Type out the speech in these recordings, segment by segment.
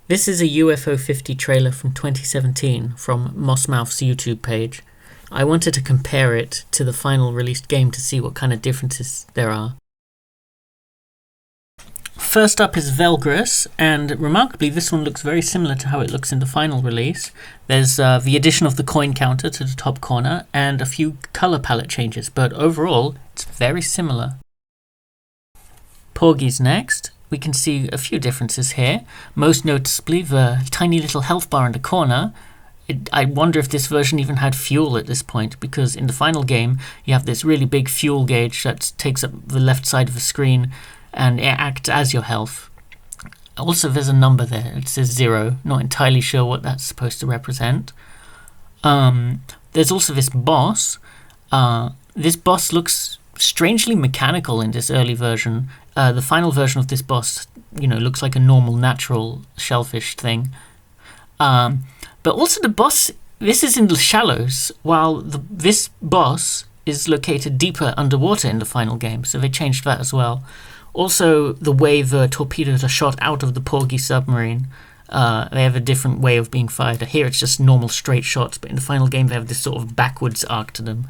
This is a UFO 50 trailer from 2017 from Mossmouth's YouTube page. I wanted to compare it to the final released game to see what kind of differences there are. First up is Velgrus, and remarkably this one looks very similar to how it looks in the final release. There's the addition of the coin counter to the top corner and a few colour palette changes, but overall it's very similar. Porgy's next. We can see a few differences here, most noticeably the tiny little health bar in the corner. I wonder if this version even had fuel at this point, because in the final game you have this really big fuel gauge that takes up the left side of the screen and it acts as your health. Also, there's a number there, it says 0, not entirely sure what that's supposed to represent. There's also this boss. This boss looks strangely mechanical in this early version. The final version of this boss, looks like a normal, natural shellfish thing. But also the boss, this is in the shallows, while this boss is located deeper underwater in the final game, so they changed that as well. Also, the way the torpedoes are shot out of the Porgy submarine, they have a different way of being fired. Here it's just normal straight shots, but in the final game they have this sort of backwards arc to them.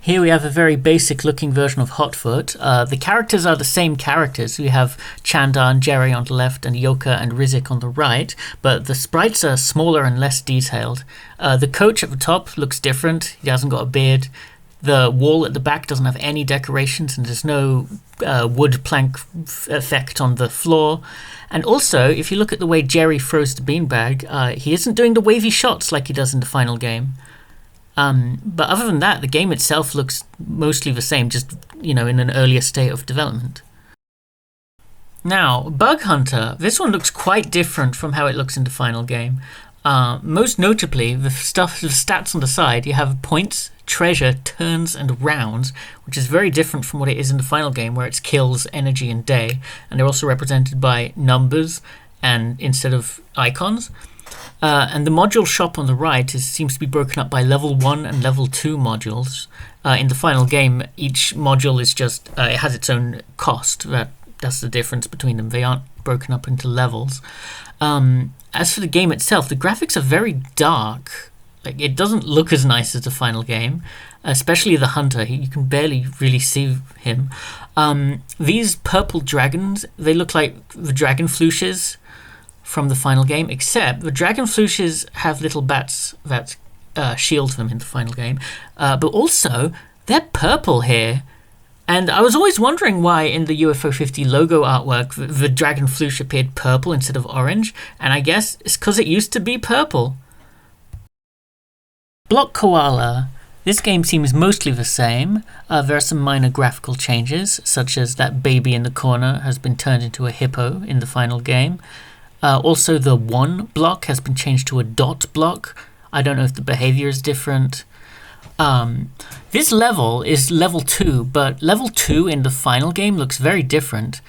Here we have a very basic looking version of Hotfoot. The characters are the same characters. We have Chandar and Jerry on the left and Yoka and Rizik on the right, but the sprites are smaller and less detailed. The coach at the top looks different. He hasn't got a beard. The wall at the back doesn't have any decorations and there's no wood plank effect on the floor. And also, if you look at the way Jerry throws the beanbag, he isn't doing the wavy shots like he does in the final game. But other than that, the game itself looks mostly the same, just, in an earlier state of development. Now, Bug Hunter. This one looks quite different from how it looks in the final game. Most notably, the stats on the side, you have points, treasure, turns, and rounds, which is very different from what it is in the final game, where it's kills, energy, and day. And they're also represented by numbers and instead of icons. And the module shop on the right seems to be broken up by level 1 and level 2 modules. In the final game, each module is just, it has its own cost. That's the difference between them. They aren't broken up into levels. As for the game itself, the graphics are very dark. Like, it doesn't look as nice as the final game, especially the hunter. You can barely really see him. These purple dragons, they look like the dragon flushes from the final game, except the dragon flushes have little bats that shield them in the final game. But also, they're purple here. And I was always wondering why in the UFO 50 logo artwork the dragon flush appeared purple instead of orange, and I guess it's because it used to be purple. Block Koala. This game seems mostly the same. There are some minor graphical changes, such as that baby in the corner has been turned into a hippo in the final game. Also, the 1 block has been changed to a dot block. I don't know if the behavior is different. This level is level 2, but level 2 in the final game looks very different.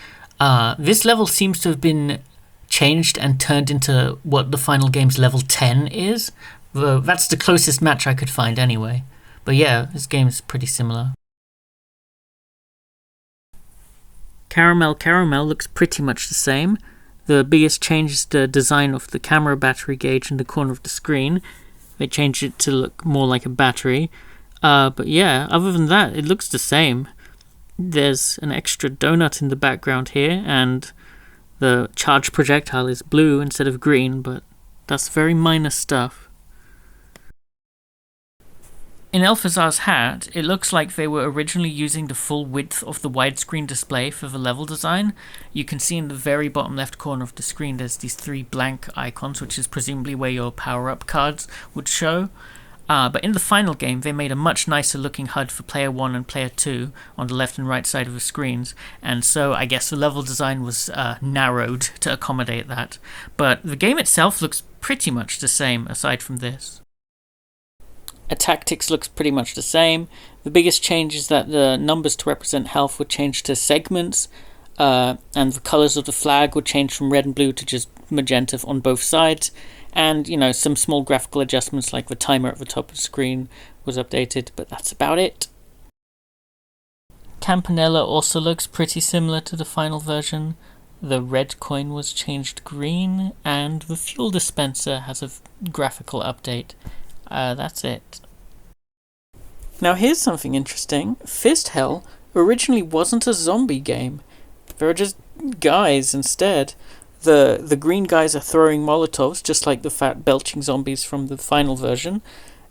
This level seems to have been changed and turned into what the final game's level 10 is. That's the closest match I could find anyway. But yeah, this game's pretty similar. Caramel looks pretty much the same. The biggest change is the design of the camera battery gauge in the corner of the screen. They changed it to look more like a battery. But yeah, other than that, it looks the same. There's an extra donut in the background here, and the charged projectile is blue instead of green, but that's very minor stuff. In Elphazar's hat, it looks like they were originally using the full width of the widescreen display for the level design. You can see in the very bottom left corner of the screen there's these 3 blank icons, which is presumably where your power-up cards would show. But in the final game, they made a much nicer looking HUD for player 1 and player 2 on the left and right side of the screens, and so I guess the level design was narrowed to accommodate that. But the game itself looks pretty much the same aside from this. Tactics looks pretty much the same. The biggest change is that the numbers to represent health were changed to segments, and the colours of the flag were changed from red and blue to just magenta on both sides. And, some small graphical adjustments like the timer at the top of the screen was updated, but that's about it. Campanella also looks pretty similar to the final version. The red coin was changed green, and the fuel dispenser has a graphical update. That's it. Now here's something interesting. Fist Hell originally wasn't a zombie game. They were just guys instead. The green guys are throwing Molotovs, just like the fat belching zombies from the final version.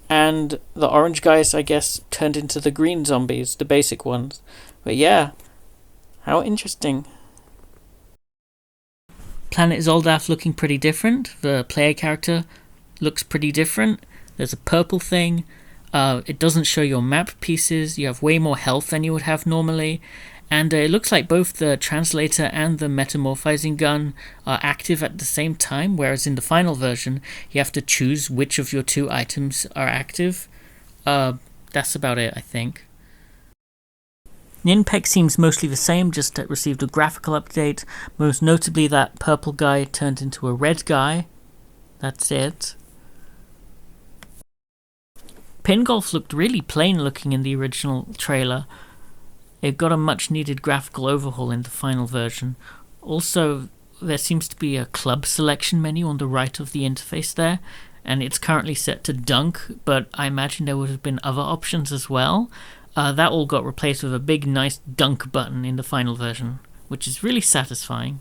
And the orange guys, I guess, turned into the green zombies, the basic ones. But yeah, how interesting. Planet Zoldath looking pretty different. The player character looks pretty different. There's a purple thing. It doesn't show your map pieces. You have way more health than you would have normally. And it looks like both the translator and the metamorphizing gun are active at the same time, whereas in the final version, you have to choose which of your two items are active. That's about it, I think. Ninpeg seems mostly the same, just received a graphical update. Most notably, that purple guy turned into a red guy. That's it. Pin Golf looked really plain looking in the original trailer. It got a much needed graphical overhaul in the final version. Also, there seems to be a club selection menu on the right of the interface there, and it's currently set to dunk, but I imagine there would have been other options as well. That all got replaced with a big nice dunk button in the final version, which is really satisfying.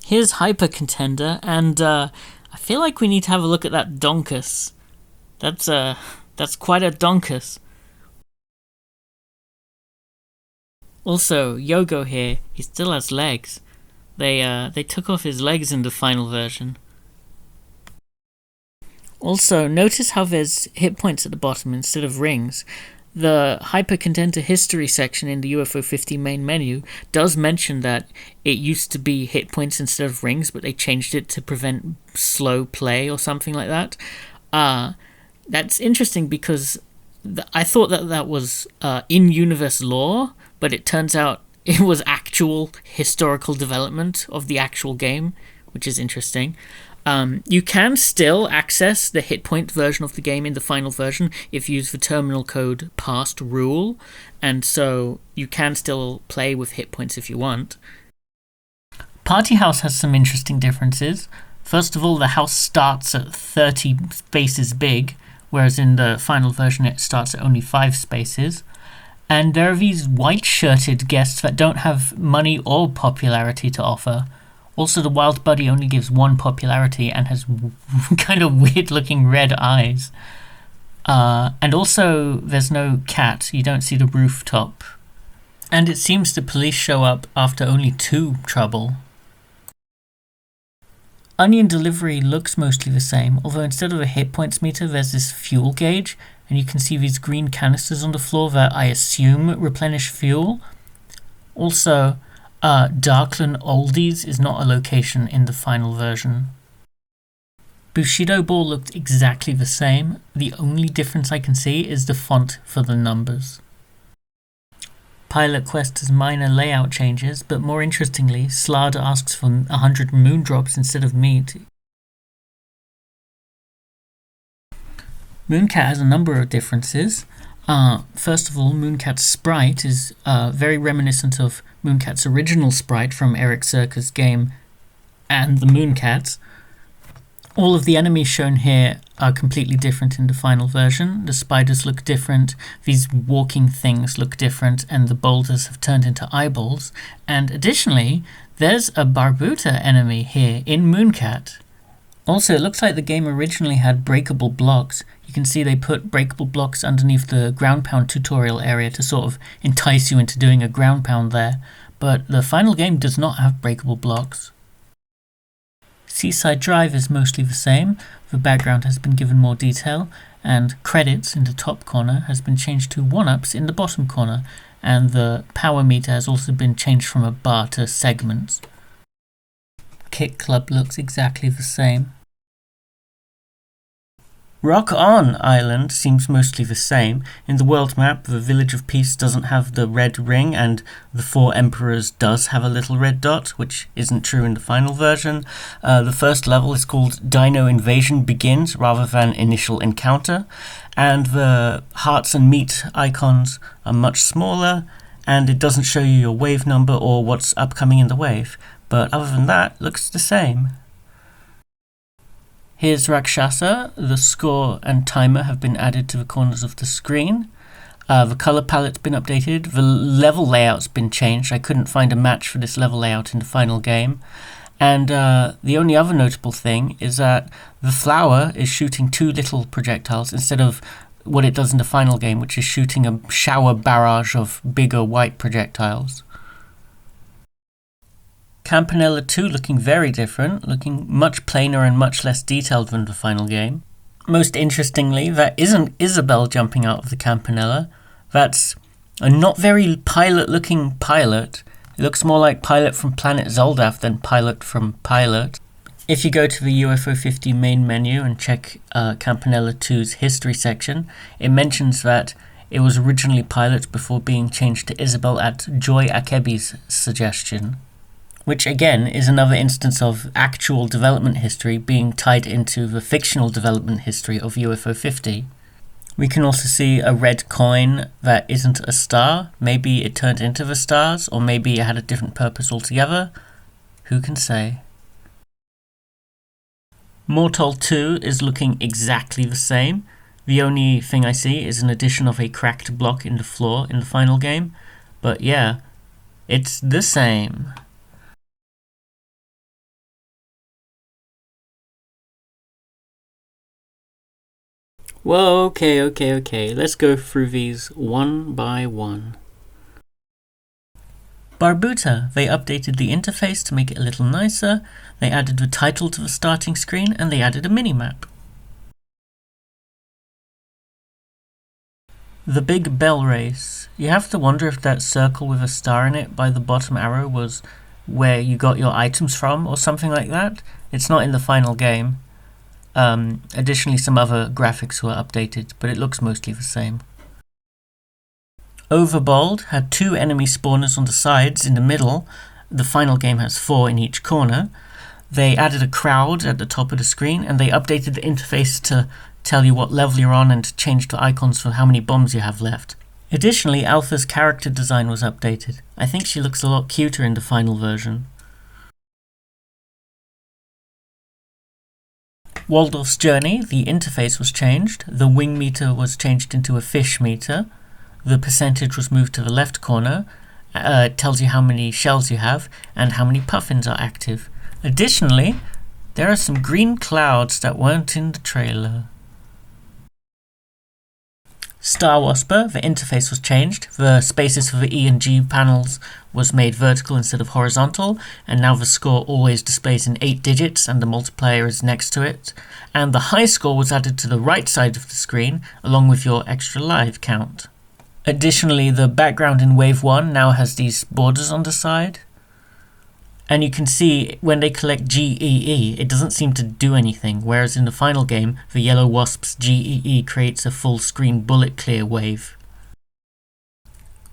Here's Hyper Contender, and I feel like we need to have a look at that donkus. That's quite a donkus. Also, Yogo here, he still has legs. They took off his legs in the final version. Also, notice how there's hit points at the bottom instead of rings. The Hyper Contender history section in the UFO 50 main menu does mention that it used to be hit points instead of rings, but they changed it to prevent slow play or something like that. That's interesting because I thought that was in-universe lore, but it turns out it was actual historical development of the actual game, which is interesting. You can still access the hit point version of the game in the final version if you use the terminal code past rule, and so you can still play with hit points if you want. Party House has some interesting differences. First of all, the house starts at 30 spaces big, whereas in the final version it starts at only 5 spaces. And there are these white-shirted guests that don't have money or popularity to offer. Also, the Wild Buddy only gives 1 popularity and has kind of weird-looking red eyes. And also, there's no cat. You don't see the rooftop. And it seems the police show up after only 2 trouble. Onion Delivery looks mostly the same, although instead of a hit points meter, there's this fuel gauge, and you can see these green canisters on the floor that I assume replenish fuel. Also, Darkland Oldies is not a location in the final version. Bushido Ball looked exactly the same. The only difference I can see is the font for the numbers. Pilot Quest has minor layout changes, but more interestingly, Slard asks for 100 moondrops instead of meat. Mooncat has a number of differences. First of all, Mooncat's sprite is very reminiscent of Mooncat's original sprite from Eric Serka's game and the Mooncats. All of the enemies shown here are completely different in the final version. The spiders look different, these walking things look different, and the boulders have turned into eyeballs. And additionally, there's a Barbuta enemy here in Mooncat. Also, it looks like the game originally had breakable blocks. You can see they put breakable blocks underneath the ground pound tutorial area to sort of entice you into doing a ground pound there, but the final game does not have breakable blocks. Seaside Drive is mostly the same. The background has been given more detail, and credits in the top corner has been changed to 1-ups in the bottom corner, and the power meter has also been changed from a bar to segments. Kick Club looks exactly the same. Rock On Island seems mostly the same. In the world map, the Village of Peace doesn't have the red ring, and the Four Emperors does have a little red dot, which isn't true in the final version. The first level is called Dino Invasion Begins rather than Initial Encounter, and the hearts and meat icons are much smaller, and it doesn't show you your wave number or what's upcoming in the wave. But other than that, looks the same. Here's Rakshasa. The score and timer have been added to the corners of the screen. The color palette's been updated. The level layout's been changed. I couldn't find a match for this level layout in the final game. And the only other notable thing is that the flower is shooting 2 little projectiles instead of what it does in the final game, which is shooting a shower barrage of bigger white projectiles. Campanella 2 looking very different, looking much plainer and much less detailed than the final game. Most interestingly, that isn't Isabel jumping out of the Campanella. That's a not very pilot-looking pilot. It looks more like Pilot from Planet Zeldath than Pilot from Pilot. If you go to the UFO 50 main menu and check Campanella 2's history section, it mentions that it was originally Pilot before being changed to Isabel at Joy Akebi's suggestion, which again is another instance of actual development history being tied into the fictional development history of UFO 50. We can also see a red coin that isn't a star. Maybe it turned into the stars, or maybe it had a different purpose altogether. Who can say? Mortal 2 is looking exactly the same. The only thing I see is an addition of a cracked block in the floor in the final game. But yeah, it's the same. Well, okay. Let's go through these one by one. Barbuta. They updated the interface to make it a little nicer. They added the title to the starting screen, and they added a minimap. The Big Bell Race. You have to wonder if that circle with a star in it by the bottom arrow was where you got your items from or something like that. It's not in the final game. Additionally, some other graphics were updated, but it looks mostly the same. Overbold had 2 enemy spawners on the sides in the middle. The final game has 4 in each corner. They added a crowd at the top of the screen, and they updated the interface to tell you what level you're on and changed the icons for how many bombs you have left. Additionally, Alpha's character design was updated. I think she looks a lot cuter in the final version. Waldorf's Journey, the interface was changed. The wing meter was changed into a fish meter. The percentage was moved to the left corner. It tells you how many shells you have and how many puffins are active. Additionally, there are some green clouds that weren't in the trailer. Star Wasper, the interface was changed. The spaces for the E and G panels was made vertical instead of horizontal, and now the score always displays in 8 digits and the multiplier is next to it. And the high score was added to the right side of the screen, along with your extra live count. Additionally, the background in Wave 1 now has these borders on the side. And you can see when they collect GEE, it doesn't seem to do anything, whereas in the final game, the Yellow Wasp's GEE creates a full screen bullet clear wave.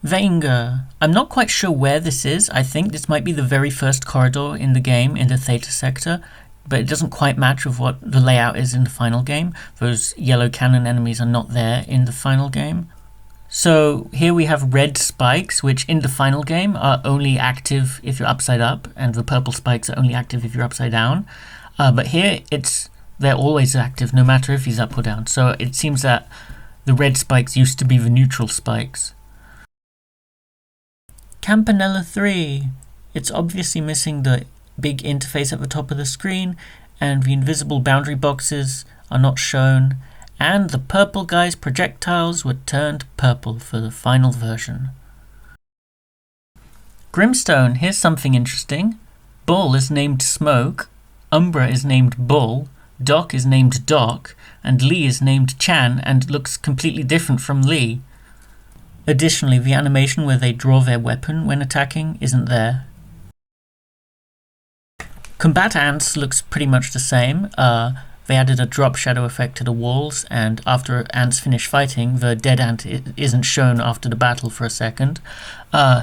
Venga. I'm not quite sure where this is. I think this might be the very first corridor in the game in the Theta sector, but it doesn't quite match with what the layout is in the final game. Those yellow cannon enemies are not there in the final game. So here we have red spikes, which in the final game are only active if you're upside up, and the purple spikes are only active if you're upside down. But here they're always active, no matter if he's up or down. So it seems that the red spikes used to be the neutral spikes. Campanella 3. It's obviously missing the big interface at the top of the screen, and the invisible boundary boxes are not shown. And the purple guy's projectiles were turned purple for the final version. Grimstone, here's something interesting. Bull is named Smoke, Umbra is named Bull, Doc is named Doc, and Lee is named Chan and looks completely different from Lee. Additionally, the animation where they draw their weapon when attacking isn't there. Combat Ants looks pretty much the same. They added a drop shadow effect to the walls, and after ants finish fighting, the dead ant isn't shown after the battle for a second.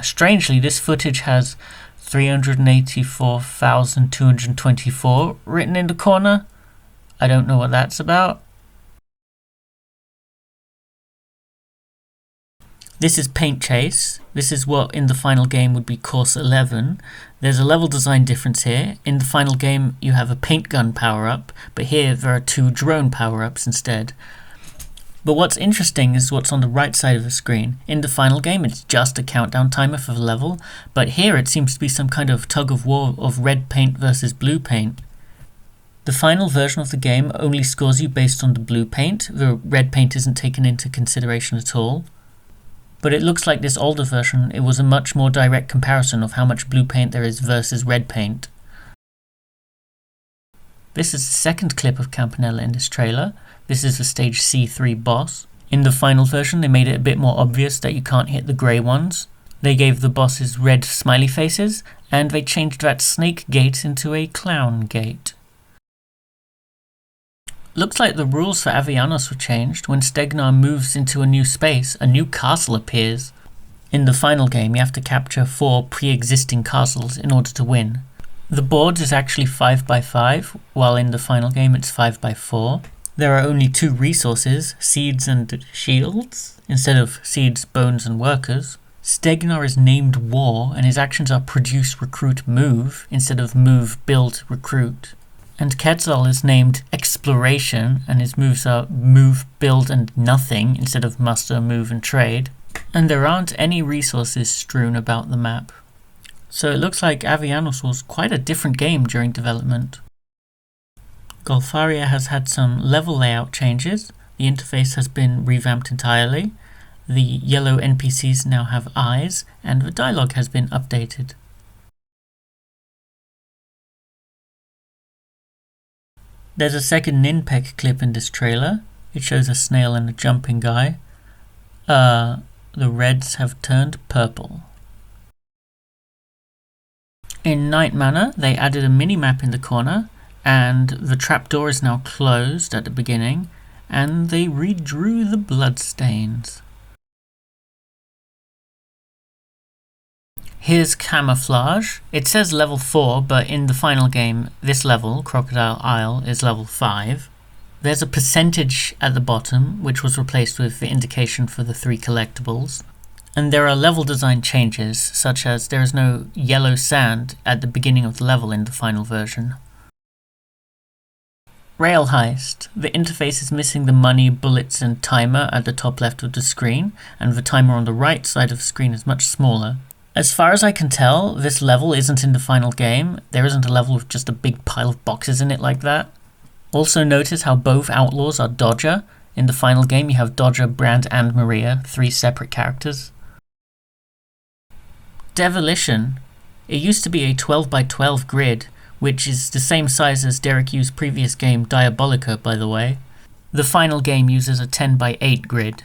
Strangely, this footage has 384,224 written in the corner. I don't know what that's about. This is Paint Chase. This is what in the final game would be Course 11. There's a level design difference here. In the final game you have a paint gun power-up, but here there are 2 drone power-ups instead. But what's interesting is what's on the right side of the screen. In the final game it's just a countdown timer for the level, but here it seems to be some kind of tug of war of red paint versus blue paint. The final version of the game only scores you based on the blue paint. The red paint isn't taken into consideration at all. But it looks like this older version, it was a much more direct comparison of how much blue paint there is versus red paint. This is the second clip of Campanella in this trailer. This is the stage C3 boss. In the final version they made it a bit more obvious that you can't hit the grey ones. They gave the bosses red smiley faces, and they changed that snake gate into a clown gate. Looks like the rules for Avianos were changed. When Stegnar moves into a new space, a new castle appears. In the final game, you have to capture 4 pre-existing castles in order to win. The board is actually 5x5, while in the final game it's 5x4. There are only 2 resources, seeds and shields, instead of seeds, bones and workers. Stegnar is named War, and his actions are produce, recruit, move, instead of move, build, recruit. And Quetzal is named Exploration, and his moves are move, build, and nothing, instead of muster, move, and trade. And there aren't any resources strewn about the map. So it looks like Avianos was quite a different game during development. Golfaria has had some level layout changes. The interface has been revamped entirely. The yellow NPCs now have eyes, and the dialogue has been updated. There's a second Ninpek clip in this trailer. It shows a snail and a jumping guy. The reds have turned purple. In Night Manor, they added a mini-map in the corner, and the trapdoor is now closed at the beginning, and they redrew the bloodstains. Here's Camouflage. It says level 4, but in the final game, this level, Crocodile Isle, is level 5. There's a percentage at the bottom, which was replaced with the indication for the 3 collectibles. And there are level design changes, such as there is no yellow sand at the beginning of the level in the final version. Rail Heist. The interface is missing the money, bullets and timer at the top left of the screen, and the timer on the right side of the screen is much smaller. As far as I can tell, this level isn't in the final game. There isn't a level with just a big pile of boxes in it like that. Also notice how both outlaws are Dodger. In the final game you have Dodger, Brand and Maria, 3 separate characters. Devilition. It used to be a 12x12 grid, which is the same size as Derek Yu's previous game Diabolica, by the way. The final game uses a 10x8 grid.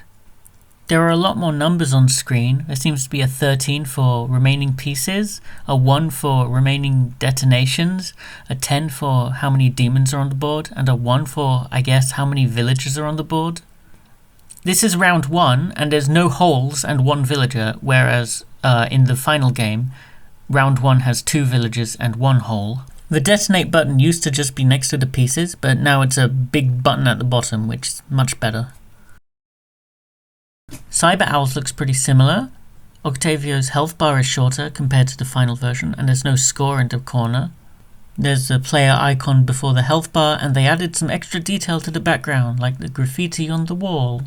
There are a lot more numbers on screen. There seems to be a 13 for remaining pieces, a 1 for remaining detonations, a 10 for how many demons are on the board, and a 1 for, I guess, how many villagers are on the board. This is round 1, and there's no holes and 1 villager, whereas in the final game, round 1 has 2 villagers and 1 hole. The detonate button used to just be next to the pieces, but now it's a big button at the bottom, which is much better. Cyber Owls looks pretty similar. Octavio's health bar is shorter compared to the final version, and there's no score in the corner. There's a player icon before the health bar, and they added some extra detail to the background, like the graffiti on the wall.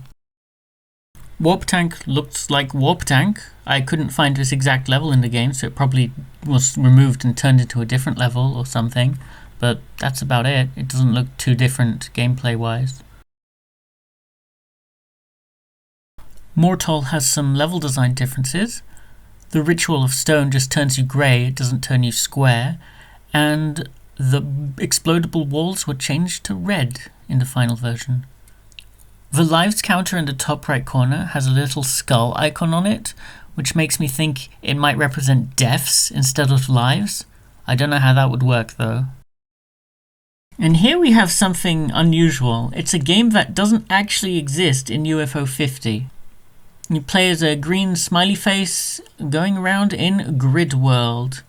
Warp Tank looks like Warp Tank. I couldn't find this exact level in the game, so it probably was removed and turned into a different level or something, but that's about it. It doesn't look too different gameplay-wise. Mortal has some level design differences. The Ritual of Stone just turns you grey, it doesn't turn you square, and the explodable walls were changed to red in the final version. The lives counter in the top right corner has a little skull icon on it, which makes me think it might represent deaths instead of lives. I don't know how that would work though. And here we have something unusual. It's a game that doesn't actually exist in UFO 50. You play as a green smiley face going around in Grid World.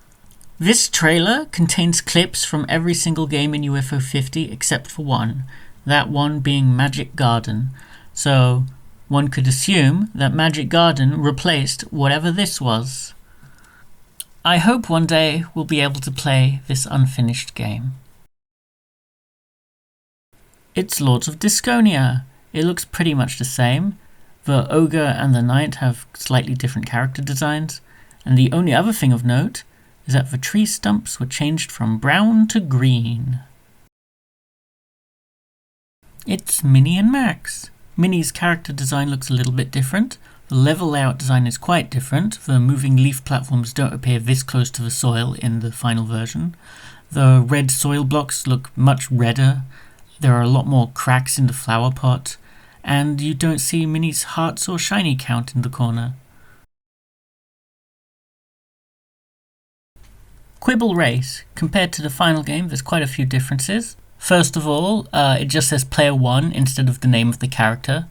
This trailer contains clips from every single game in UFO 50 except for one. That one being Magic Garden. So one could assume that Magic Garden replaced whatever this was. I hope one day we'll be able to play this unfinished game. It's Lords of Disconia. It looks pretty much the same. The Ogre and the Knight have slightly different character designs, and the only other thing of note is that the tree stumps were changed from brown to green. It's Minnie and Max. Minnie's character design looks a little bit different. The level layout design is quite different. The moving leaf platforms don't appear this close to the soil in the final version. The red soil blocks look much redder. There are a lot more cracks in the flower pot, and you don't see Minnie's hearts or shiny count in the corner. Quibble Race. Compared to the final game, there's quite a few differences. First of all, it just says Player 1 instead of the name of the character.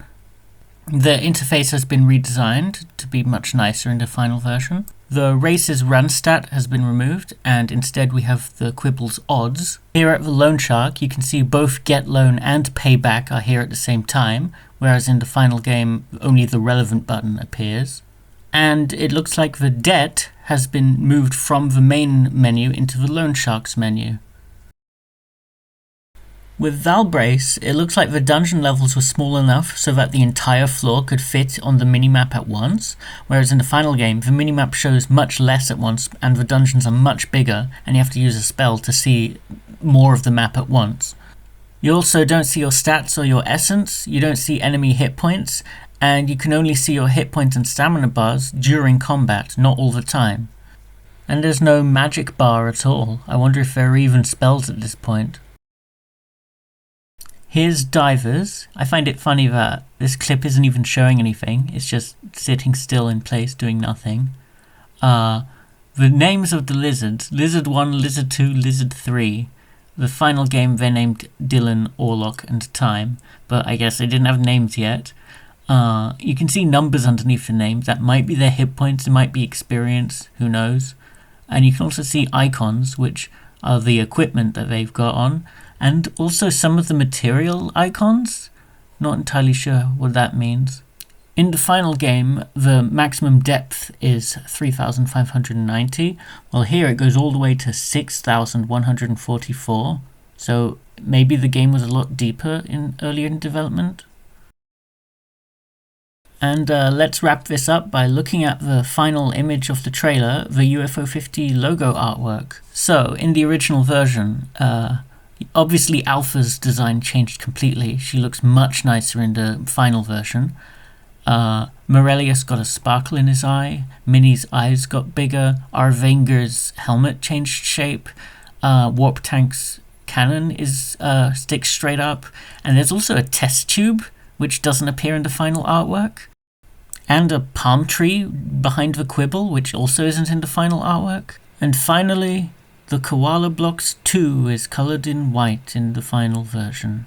The interface has been redesigned to be much nicer in the final version. The race's run stat has been removed, and instead we have the Quibble's odds. Here at the Loan Shark, you can see both Get Loan and Payback are here at the same time, whereas in the final game, only the relevant button appears. And it looks like the debt has been moved from the main menu into the Loan Shark's menu. With Valbrace, it looks like the dungeon levels were small enough so that the entire floor could fit on the minimap at once, whereas in the final game, the minimap shows much less at once and the dungeons are much bigger, and you have to use a spell to see more of the map at once. You also don't see your stats or your essence, you don't see enemy hit points, and you can only see your hit points and stamina bars during combat, not all the time. And there's no magic bar at all. I wonder if there are even spells at this point. Here's Divers. I find it funny that this clip isn't even showing anything, it's just sitting still in place doing nothing. The names of the lizards, Lizard 1, Lizard 2, Lizard 3. The final game they named Dylan, Orlok and Time, but I guess they didn't have names yet. You can see numbers underneath the names. That might be their hit points, it might be experience, who knows. And you can also see icons, which are the equipment that they've got on, and also some of the material icons. Not entirely sure what that means. In the final game, the maximum depth is 3,590, while here it goes all the way to 6,144, so maybe the game was a lot deeper earlier in development. And let's wrap this up by looking at the final image of the trailer, the UFO 50 logo artwork. So, in the original version, obviously Alpha's design changed completely. She looks much nicer in the final version. Morelius got a sparkle in his eye, Minnie's eyes got bigger, Arvenger's helmet changed shape, Warp Tank's cannon sticks straight up, and there's also a test tube which doesn't appear in the final artwork, and a palm tree behind the Quibble which also isn't in the final artwork. And finally, the Koala Blocks 2 is coloured in white in the final version.